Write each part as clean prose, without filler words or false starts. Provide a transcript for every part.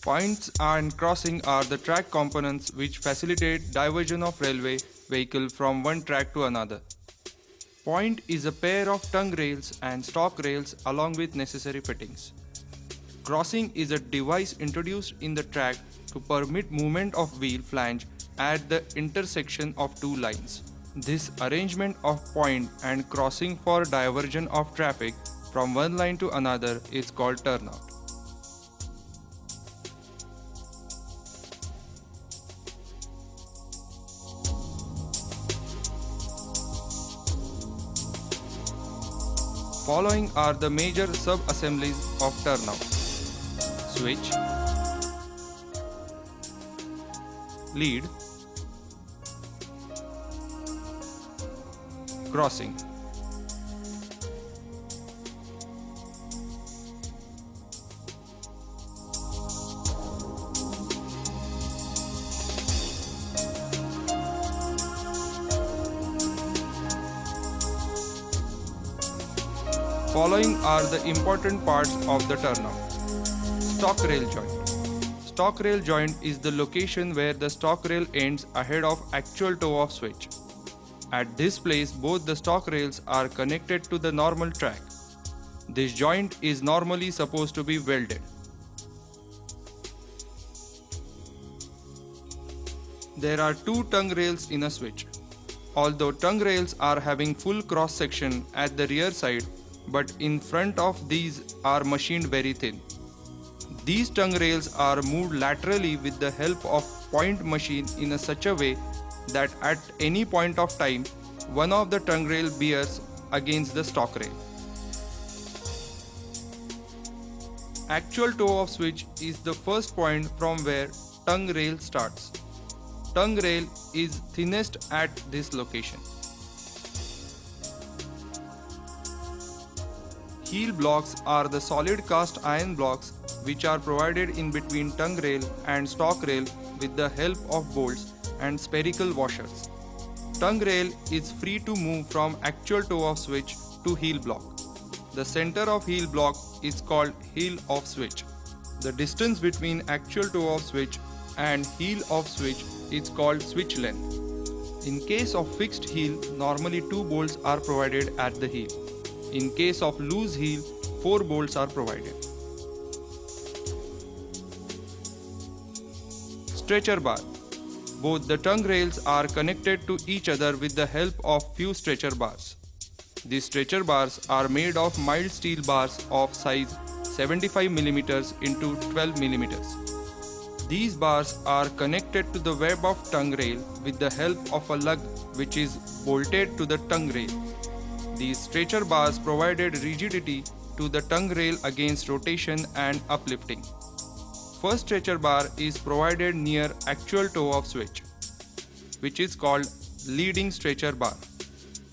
Points and crossing are the track components which facilitate diversion of railway vehicle from one track to another. Point is a pair of tongue rails and stock rails along with necessary fittings. Crossing is a device introduced in the track to permit movement of wheel flange at the intersection of two lines. This arrangement of point and crossing for diversion of traffic from one line to another is called turnout. Following are the major sub-assemblies of turnout: switch, lead, crossing. Following are the important parts of the turnout. Stock rail joint. Stock rail joint is the location where the stock rail ends ahead of actual toe of switch. At this place, both the stock rails are connected to the normal track. This joint is normally supposed to be welded. There are two tongue rails in a switch. Although tongue rails are having full cross section at the rear side, but in front of these are machined very thin. These tongue rails are moved laterally with the help of point machine in such a way that at any point of time, one of the tongue rail bears against the stock rail. Actual toe of switch is the first point from where tongue rail starts. Tongue rail is thinnest at this location. Heel blocks are the solid cast iron blocks which are provided in between tongue rail and stock rail with the help of bolts and spherical washers. Tongue rail is free to move from actual toe of switch to heel block. The center of heel block is called heel of switch. The distance between actual toe of switch and heel of switch is called switch length. In case of fixed heel, normally 2 bolts are provided at the heel. In case of loose heel, 4 bolts are provided. Stretcher bar. Both the tongue rails are connected to each other with the help of few stretcher bars. These stretcher bars are made of mild steel bars of size 75 mm into 12 mm. These bars are connected to the web of tongue rail with the help of a lug which is bolted to the tongue rail. These stretcher bars provided rigidity to the tongue rail against rotation and uplifting. First stretcher bar is provided near actual toe of switch, which is called leading stretcher bar.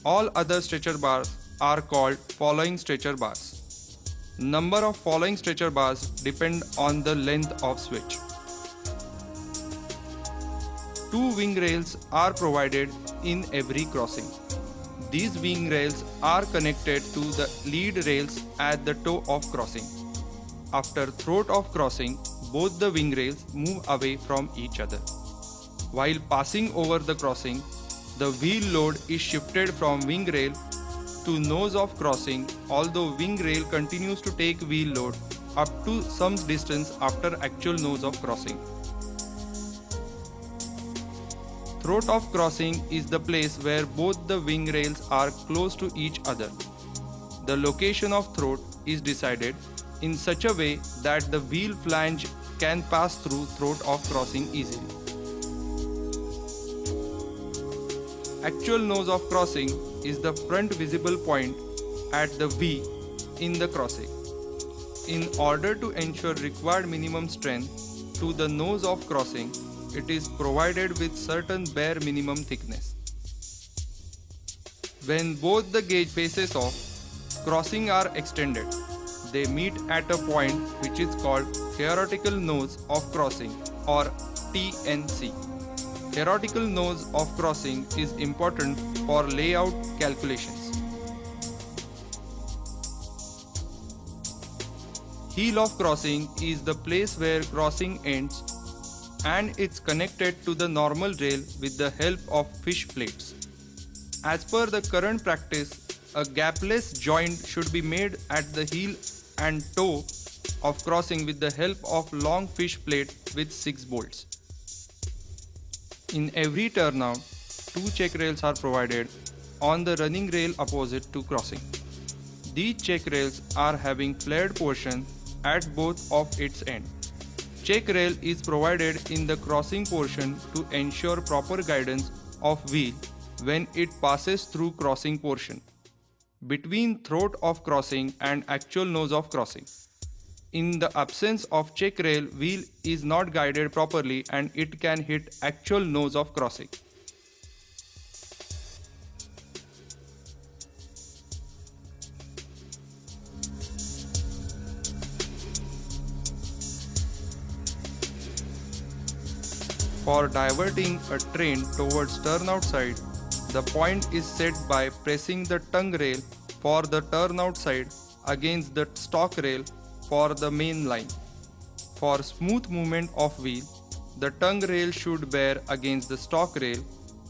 All other stretcher bars are called following stretcher bars. Number of following stretcher bars depend on the length of switch. 2 wing rails are provided in every crossing. These wing rails are connected to the lead rails at the toe of crossing. After throat of crossing, both the wing rails move away from each other. While passing over the crossing, the wheel load is shifted from wing rail to nose of crossing, although wing rail continues to take wheel load up to some distance after actual nose of crossing. Throat of crossing is the place where both the wing rails are close to each other. The location of throat is decided in such a way that the wheel flange can pass through throat of crossing easily. Actual nose of crossing is the front visible point at the V in the crossing. In order to ensure required minimum strength to the nose of crossing, it is provided with certain bare minimum thickness. When both the gauge faces of crossing are extended, they meet at a point which is called theoretical nose of crossing or TNC. Theoretical nose of crossing is important for layout calculations. Heel of crossing is the place where crossing ends and it's connected to the normal rail with the help of fish plates. As per the current practice, a gapless joint should be made at the heel and toe of crossing with the help of long fish plate with 6 bolts. In every turnout, 2 check rails are provided on the running rail opposite to crossing. These check rails are having flared portion at both of its ends. Check rail is provided in the crossing portion to ensure proper guidance of wheel when it passes through crossing portion, between throat of crossing and actual nose of crossing. In the absence of check rail, wheel is not guided properly and it can hit actual nose of crossing. For diverting a train towards turnout side, the point is set by pressing the tongue rail for the turnout side against the stock rail for the main line. For smooth movement of wheel, the tongue rail should bear against the stock rail,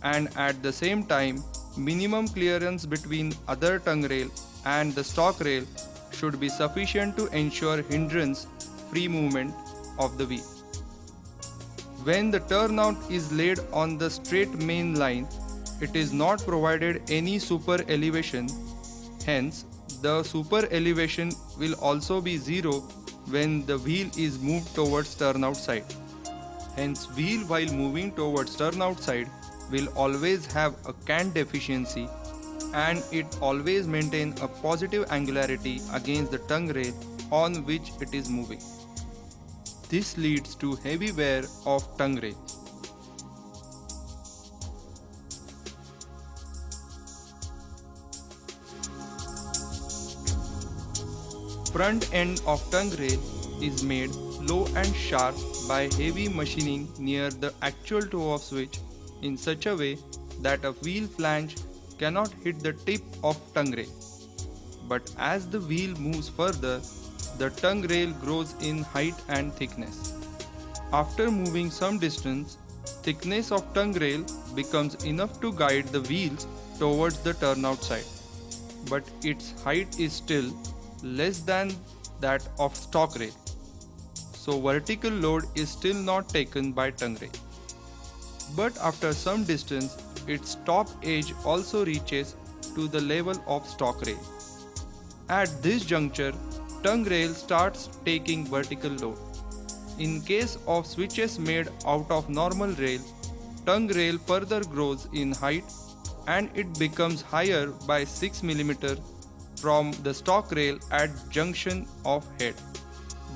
and at the same time, minimum clearance between other tongue rail and the stock rail should be sufficient to ensure hindrance-free movement of the wheel. When the turnout is laid on the straight main line, it is not provided any super elevation. Hence, the super elevation will also be zero when the wheel is moved towards turnout side. Hence, wheel while moving towards turnout side will always have a cant deficiency and it always maintain a positive angularity against the tongue rail on which it is moving. This leads to heavy wear of tongue rail. Front end of tongue rail is made low and sharp by heavy machining near the actual toe of switch in such a way that a wheel flange cannot hit the tip of tongue rail. But as the wheel moves further, the tongue rail grows in height and thickness. After moving some distance, thickness of tongue rail becomes enough to guide the wheels towards the turnout side, but its height is still less than that of stock rail, so vertical load is still not taken by tongue rail. But after some distance, its top edge also reaches to the level of stock rail. At this juncture, tongue rail starts taking vertical load. In case of switches made out of normal rail, tongue rail further grows in height and it becomes higher by 6 mm from the stock rail at junction of head.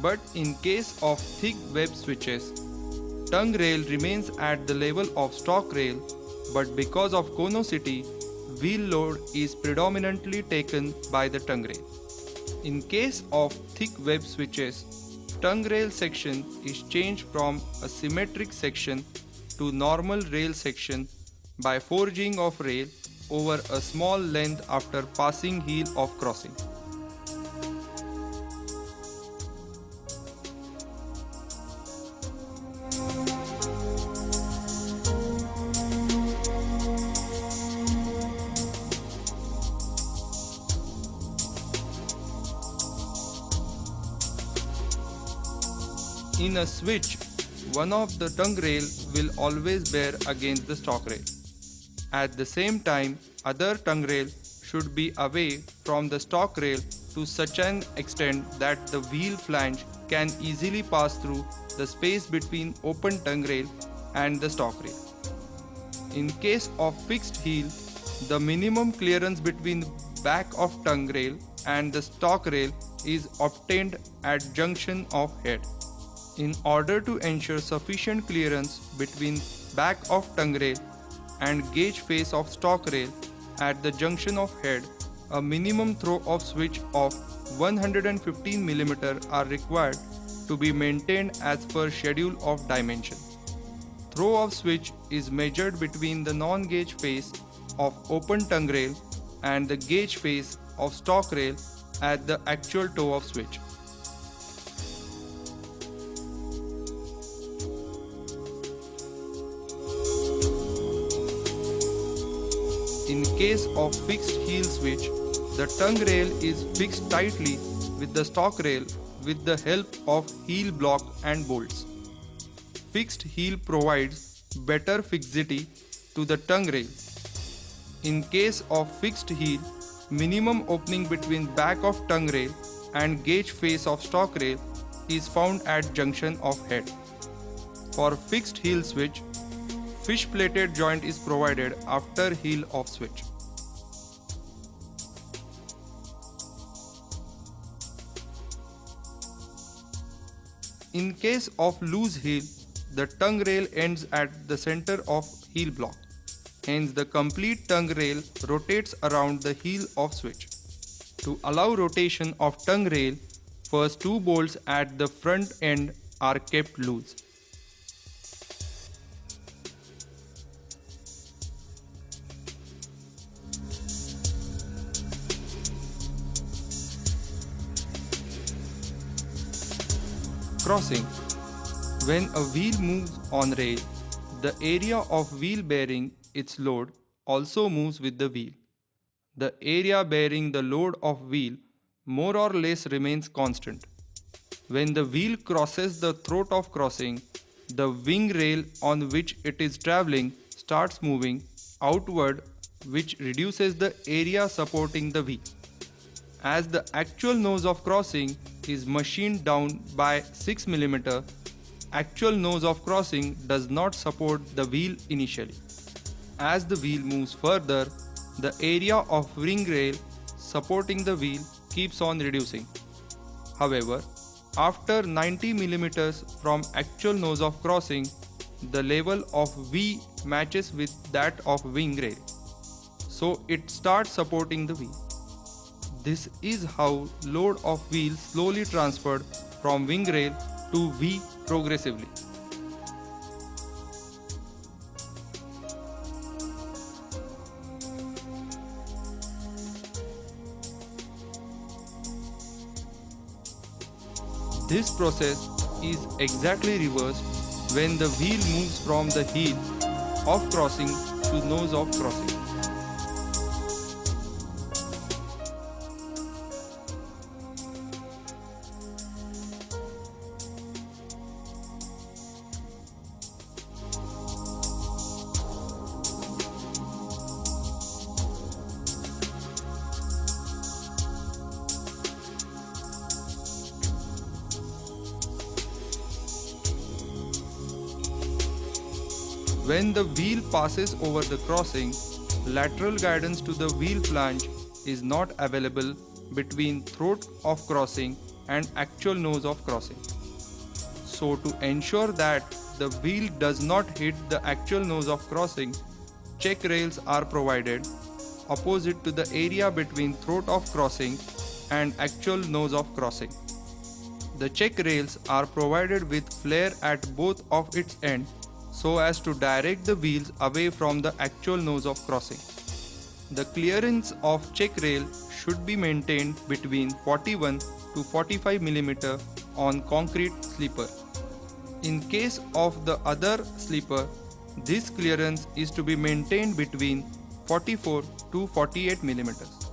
But in case of thick web switches, tongue rail remains at the level of stock rail, but because of conicity, wheel load is predominantly taken by the tongue rail. In case of thick web switches, tongue rail section is changed from a symmetric section to normal rail section by forging of rail over a small length after passing heel of crossing. In a switch, one of the tongue rail will always bear against the stock rail. At the same time, other tongue rail should be away from the stock rail to such an extent that the wheel flange can easily pass through the space between open tongue rail and the stock rail. In case of fixed heel, the minimum clearance between back of tongue rail and the stock rail is obtained at junction of head. In order to ensure sufficient clearance between back of tongue rail and gauge face of stock rail at the junction of head, a minimum throw of switch of 115 mm are required to be maintained as per schedule of dimension. Throw of switch is measured between the non-gauge face of open tongue rail and the gauge face of stock rail at the actual toe of switch. In case of fixed heel switch, the tongue rail is fixed tightly with the stock rail with the help of heel block and bolts. Fixed heel provides better fixity to the tongue rail. In case of fixed heel, minimum opening between back of tongue rail and gauge face of stock rail is found at junction of head. For fixed heel switch, fish plated joint is provided after heel of switch. In case of loose heel, the tongue rail ends at the center of heel block. Hence, the complete tongue rail rotates around the heel of switch. To allow rotation of tongue rail, first two bolts at the front end are kept loose. Crossing. When a wheel moves on rail, the area of wheel bearing its load also moves with the wheel. The area bearing the load of wheel more or less remains constant. When the wheel crosses the throat of crossing, the wing rail on which it is traveling starts moving outward, which reduces the area supporting the wheel. As the actual nose of crossing is machined down by 6 mm, actual nose of crossing does not support the wheel initially. As the wheel moves further, the area of wing rail supporting the wheel keeps on reducing. However, after 90 mm from actual nose of crossing, the level of V matches with that of wing rail, so it starts supporting the wheel. This is how load of wheel slowly transferred from wing rail to V progressively. This process is exactly reversed when the wheel moves from the heel of crossing to nose of crossing. When the wheel passes over the crossing, lateral guidance to the wheel flange is not available between throat of crossing and actual nose of crossing. So to ensure that the wheel does not hit the actual nose of crossing, check rails are provided opposite to the area between throat of crossing and actual nose of crossing. The check rails are provided with flare at both of its ends so as to direct the wheels away from the actual nose of crossing. The clearance of check rail should be maintained between 41 to 45 mm on concrete sleeper. In case of the other sleeper, this clearance is to be maintained between 44 to 48 mm.